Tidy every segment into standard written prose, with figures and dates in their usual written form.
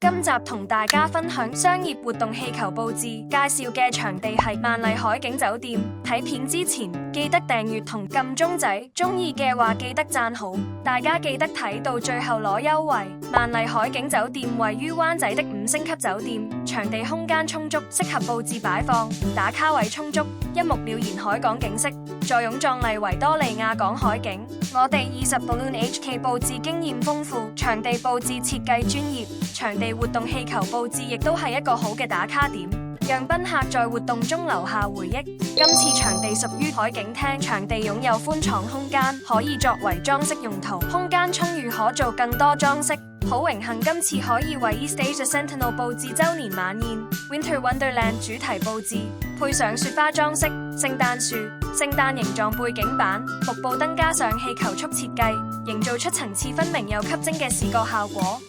今集同大家分享商業活動氣球佈置，介紹嘅場地係萬麗海景酒店。睇片之前記得訂閱同撳鐘仔，中意嘅話記得讚好。大家記得睇到最後攞優惠。萬麗海景酒店位於灣仔的5星級酒店，場地空間充足，適合佈置擺放，打卡位充足，一目了然海港景色，坐擁壯麗維多利亞港海景。我哋20 Balloon HK 佈置經驗豐富，場地佈置設計專業，場地活動氣球佈置亦都係一個好嘅打卡點，讓賓客在活動中留下回憶。今次場地屬於海景廳，場地擁有寬敞空間，可以作為裝飾用途，空間充裕可做更多裝飾。好榮幸今次可以為 East Asia Sentinel 佈置周年晚宴 Winter Wonderland 主題佈置，配上雪花裝飾、聖誕樹、聖誕形狀背景板、瀑布燈加上氣球束設計，營造出層次分明又吸睛嘅視覺效果。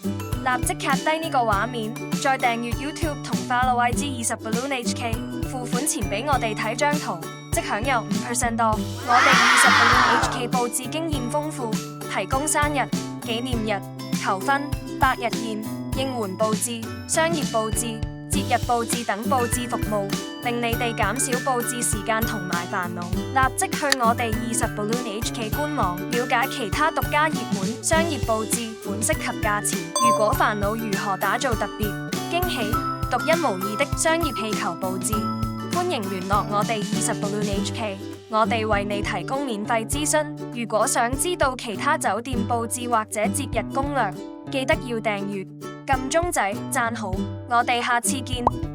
立即卡低呢個畫面，再訂閱 YouTube 同 follow IG 20 Balloon HK， 付款前俾我哋睇張圖，即享有5% off。我哋20 Balloon HK 佈置經驗豐富，提供生日、紀念日、求婚、百日宴、應援佈置、商業佈置、節日佈置等佈置服務，令你哋減少佈置時間同埋煩惱。立即去我哋20 Balloon HK 官網了解其他獨家熱門商業佈置款式及價錢。如果煩惱如何打造特別、驚喜、獨一無二的商業氣球佈置，歡迎聯絡我哋20 Balloon HK， 我哋為你提供免費諮詢。如果想知道其他酒店佈置或者節日攻略，記得要訂閱、撳鐘仔、讚好。我哋下次見。